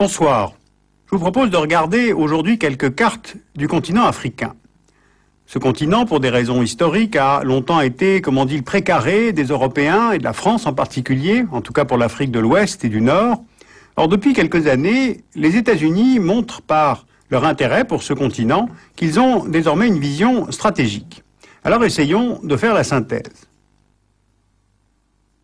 Bonsoir. Je vous propose de regarder aujourd'hui quelques cartes du continent africain. Ce continent, pour des raisons historiques, a longtemps été, comme on dit, le précaré des Européens et de la France en particulier, en tout cas pour l'Afrique de l'Ouest et du Nord. Or, depuis quelques années, les États-Unis montrent par leur intérêt pour ce continent qu'ils ont désormais une vision stratégique. Alors essayons de faire la synthèse.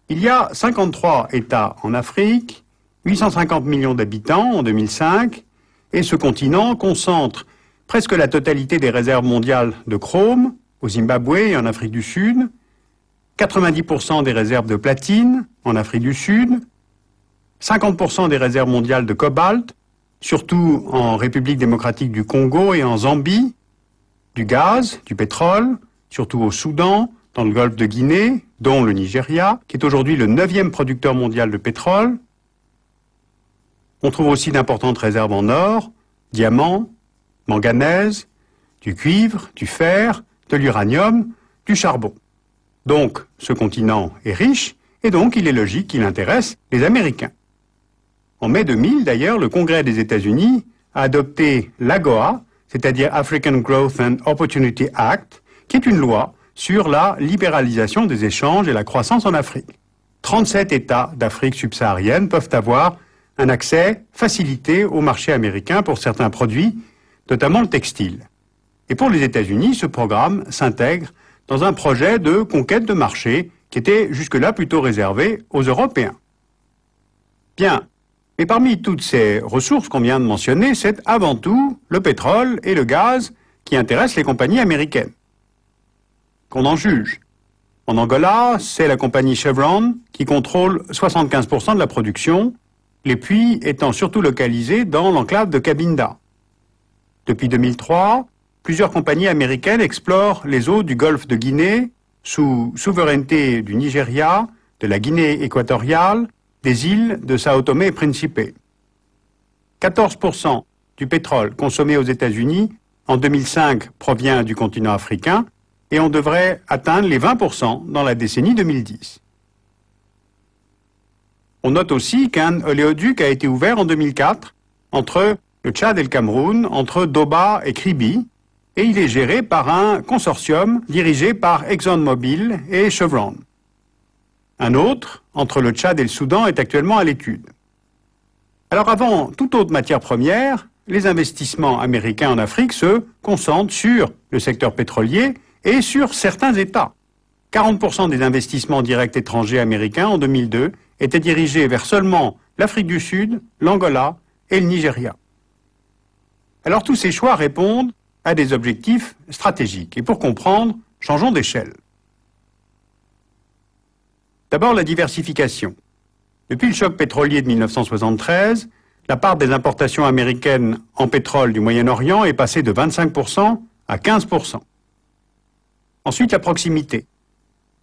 Il y a 53 États en Afrique, 850 millions d'habitants en 2005, et ce continent concentre presque la totalité des réserves mondiales de chrome au Zimbabwe et en Afrique du Sud, 90% des réserves de platine en Afrique du Sud, 50% des réserves mondiales de cobalt, surtout en République démocratique du Congo et en Zambie, du gaz, du pétrole, surtout au Soudan, dans le golfe de Guinée, dont le Nigeria, qui est aujourd'hui le 9e producteur mondial de pétrole. On trouve aussi d'importantes réserves en or, diamants, manganèse, du cuivre, du fer, de l'uranium, du charbon. Donc, ce continent est riche, et donc il est logique qu'il intéresse les Américains. En mai 2000, d'ailleurs, le Congrès des États-Unis a adopté l'AGOA, c'est-à-dire African Growth and Opportunity Act, qui est une loi sur la libéralisation des échanges et la croissance en Afrique. 37 États d'Afrique subsaharienne peuvent avoir un accès facilité au marché américain pour certains produits, notamment le textile. Et pour les États-Unis, ce programme s'intègre dans un projet de conquête de marché qui était jusque-là plutôt réservé aux Européens. Bien, mais parmi toutes ces ressources qu'on vient de mentionner, c'est avant tout le pétrole et le gaz qui intéressent les compagnies américaines. Qu'on en juge. En Angola, c'est la compagnie Chevron qui contrôle 75% de la production, les puits étant surtout localisés dans l'enclave de Cabinda. Depuis 2003, plusieurs compagnies américaines explorent les eaux du golfe de Guinée, sous souveraineté du Nigeria, de la Guinée équatoriale, des îles de Sao Tomé et Principe. 14% du pétrole consommé aux États-Unis en 2005 provient du continent africain et on devrait atteindre les 20% dans la décennie 2010. On note aussi qu'un oléoduc a été ouvert en 2004 entre le Tchad et le Cameroun, entre Doba et Kribi, et il est géré par un consortium dirigé par ExxonMobil et Chevron. Un autre, entre le Tchad et le Soudan, est actuellement à l'étude. Alors avant toute autre matière première, les investissements américains en Afrique se concentrent sur le secteur pétrolier et sur certains États. 40% des investissements directs étrangers américains en 2002 étaient dirigés vers seulement l'Afrique du Sud, l'Angola et le Nigeria. Alors tous ces choix répondent à des objectifs stratégiques. Et pour comprendre, changeons d'échelle. D'abord la diversification. Depuis le choc pétrolier de 1973, la part des importations américaines en pétrole du Moyen-Orient est passée de 25% à 15%. Ensuite la proximité.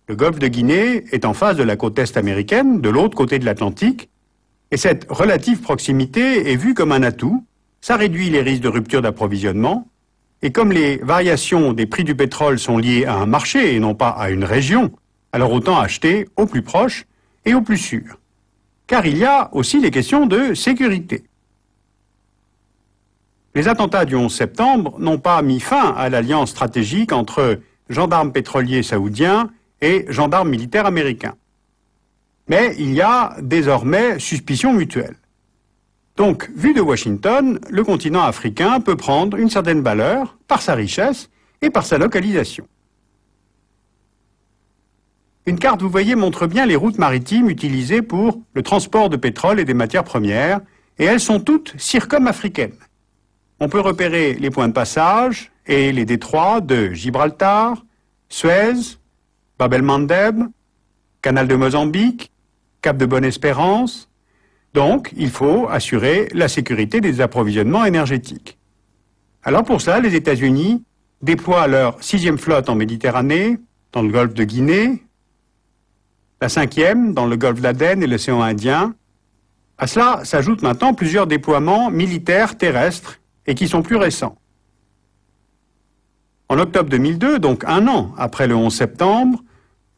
Le golfe de Guinée est en face de la côte est américaine, de l'autre côté de l'Atlantique, et cette relative proximité est vue comme un atout. Ça réduit les risques de rupture d'approvisionnement, et comme les variations des prix du pétrole sont liées à un marché et non pas à une région, alors autant acheter au plus proche et au plus sûr. Car il y a aussi les questions de sécurité. Les attentats du 11 septembre n'ont pas mis fin à l'alliance stratégique entre gendarmes pétroliers saoudiens et gendarmes militaires américains. Mais il y a désormais suspicion mutuelle. Donc, vu de Washington, le continent africain peut prendre une certaine valeur par sa richesse et par sa localisation. Une carte, vous voyez, montre bien les routes maritimes utilisées pour le transport de pétrole et des matières premières, et elles sont toutes circum-africaines. On peut repérer les points de passage et les détroits de Gibraltar, Suez, Bab el-Mandeb, Canal de Mozambique, Cap de Bonne-Espérance. Donc, il faut assurer la sécurité des approvisionnements énergétiques. Alors pour cela, les États-Unis déploient leur 6e flotte en Méditerranée, dans le golfe de Guinée, la 5e dans le golfe d'Aden et l'océan Indien. À cela s'ajoutent maintenant plusieurs déploiements militaires terrestres et qui sont plus récents. En octobre 2002, donc un an après le 11 septembre,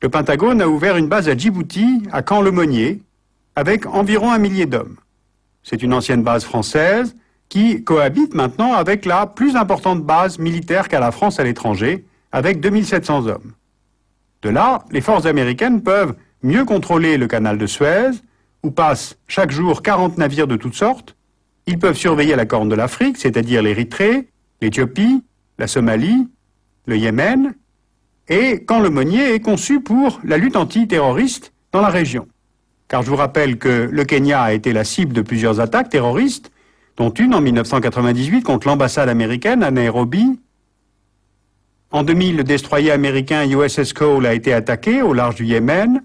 le Pentagone a ouvert une base à Djibouti, à Camp-le-Monnier, avec environ 1 millier d'hommes. c'est une ancienne base française qui cohabite maintenant avec la plus importante base militaire qu'a la France à l'étranger, avec 2700 hommes. De là, les forces américaines peuvent mieux contrôler le canal de Suez, où passent chaque jour 40 navires de toutes sortes. Ils peuvent surveiller la Corne de l'Afrique, c'est-à-dire l'Érythrée, l'Éthiopie, la Somalie, le Yémen, et quand le Monnier est conçu pour la lutte antiterroriste dans la région. Car je vous rappelle que le Kenya a été la cible de plusieurs attaques terroristes, dont une en 1998 contre l'ambassade américaine à Nairobi. En 2000, le destroyer américain USS Cole a été attaqué au large du Yémen.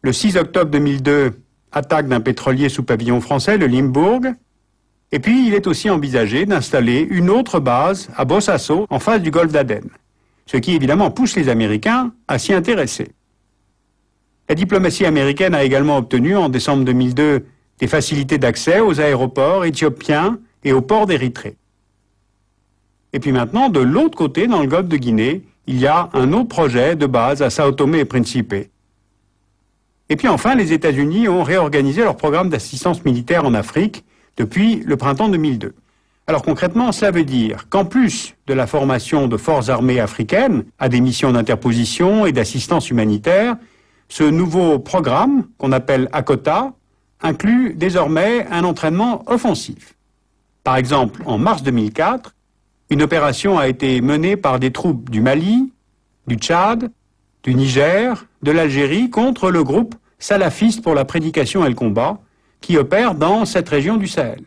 Le 6 octobre 2002, attaque d'un pétrolier sous pavillon français, le Limbourg. Et puis, il est aussi envisagé d'installer une autre base à Bosaso, en face du golfe d'Aden. Ce qui, évidemment, pousse les Américains à s'y intéresser. La diplomatie américaine a également obtenu, en décembre 2002, des facilités d'accès aux aéroports éthiopiens et aux ports d'Érythrée. Et puis maintenant, de l'autre côté, dans le golfe de Guinée, il y a un autre projet de base à Sao Tomé et Principe. Et puis enfin, les États-Unis ont réorganisé leur programme d'assistance militaire en Afrique depuis le printemps 2002. Alors concrètement, cela veut dire qu'en plus de la formation de forces armées africaines à des missions d'interposition et d'assistance humanitaire, ce nouveau programme, qu'on appelle ACOTA, inclut désormais un entraînement offensif. Par exemple, en mars 2004, une opération a été menée par des troupes du Mali, du Tchad, du Niger, de l'Algérie contre le groupe salafiste pour la prédication et le combat qui opère dans cette région du Sahel.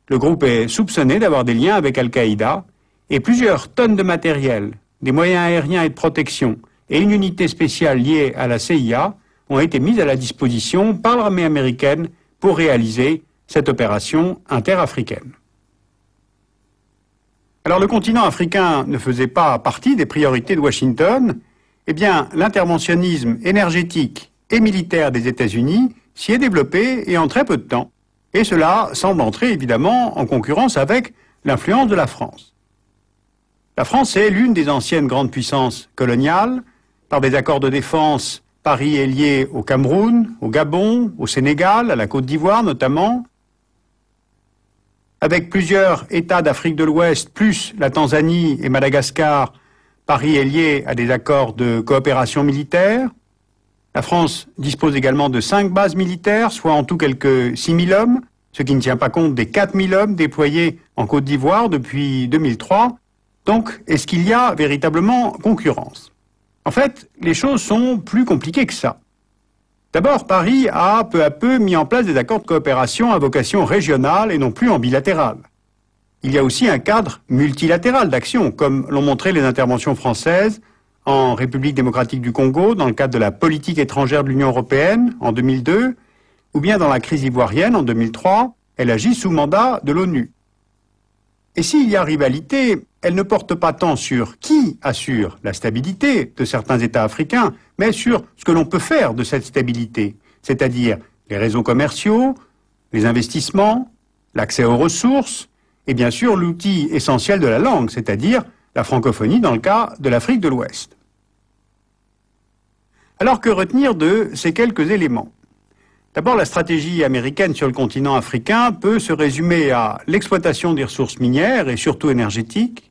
Le groupe est soupçonné d'avoir des liens avec Al-Qaïda et plusieurs tonnes de matériel, des moyens aériens et de protection et une unité spéciale liée à la CIA ont été mises à la disposition par l'armée américaine pour réaliser cette opération interafricaine. Alors le continent africain ne faisait pas partie des priorités de Washington. Eh bien, l'interventionnisme énergétique et militaire des États-Unis s'y est développé et en très peu de temps. Et cela semble entrer évidemment en concurrence avec l'influence de la France. La France est l'une des anciennes grandes puissances coloniales. Par des accords de défense, Paris est lié au Cameroun, au Gabon, au Sénégal, à la Côte d'Ivoire notamment. Avec plusieurs États d'Afrique de l'Ouest, plus la Tanzanie et Madagascar, Paris est lié à des accords de coopération militaire. La France dispose également de 5 bases militaires, soit en tout quelques 6 000 hommes, ce qui ne tient pas compte des 4 000 hommes déployés en Côte d'Ivoire depuis 2003. Donc, est-ce qu'il y a véritablement concurrence ? En fait, les choses sont plus compliquées que ça. D'abord, Paris a peu à peu mis en place des accords de coopération à vocation régionale et non plus en bilatéral. Il y a aussi un cadre multilatéral d'action, comme l'ont montré les interventions françaises en République démocratique du Congo, dans le cadre de la politique étrangère de l'Union européenne en 2002, ou bien dans la crise ivoirienne en 2003, elle agit sous mandat de l'ONU. Et s'il y a rivalité, elle ne porte pas tant sur qui assure la stabilité de certains États africains, mais sur ce que l'on peut faire de cette stabilité, c'est-à-dire les réseaux commerciaux, les investissements, l'accès aux ressources, et bien sûr l'outil essentiel de la langue, c'est-à-dire la francophonie dans le cas de l'Afrique de l'Ouest. Alors que retenir de ces quelques éléments ? D'abord, la stratégie américaine sur le continent africain peut se résumer à l'exploitation des ressources minières et surtout énergétiques.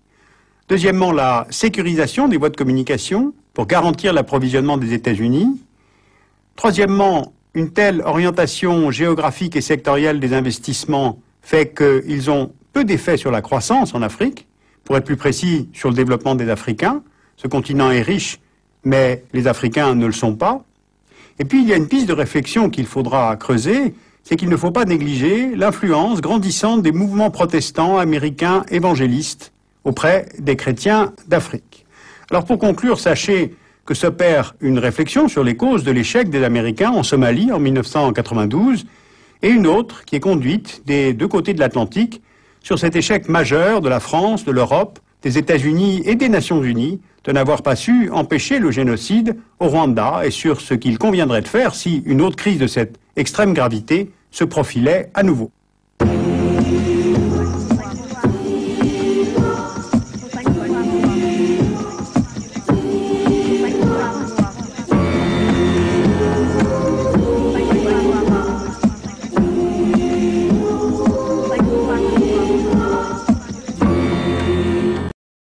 Deuxièmement, la sécurisation des voies de communication pour garantir l'approvisionnement des États-Unis. Troisièmement, une telle orientation géographique et sectorielle des investissements fait qu'ils ont peu d'effet sur la croissance en Afrique. Pour être plus précis, sur le développement des Africains. Ce continent est riche, mais les Africains ne le sont pas. Et puis, il y a une piste de réflexion qu'il faudra creuser, c'est qu'il ne faut pas négliger l'influence grandissante des mouvements protestants américains évangélistes auprès des chrétiens d'Afrique. Alors, pour conclure, sachez que s'opère une réflexion sur les causes de l'échec des Américains en Somalie en 1992, et une autre qui est conduite des deux côtés de l'Atlantique sur cet échec majeur de la France, de l'Europe, des États-Unis et des Nations Unies de n'avoir pas su empêcher le génocide au Rwanda et sur ce qu'il conviendrait de faire si une autre crise de cette extrême gravité se profilait à nouveau.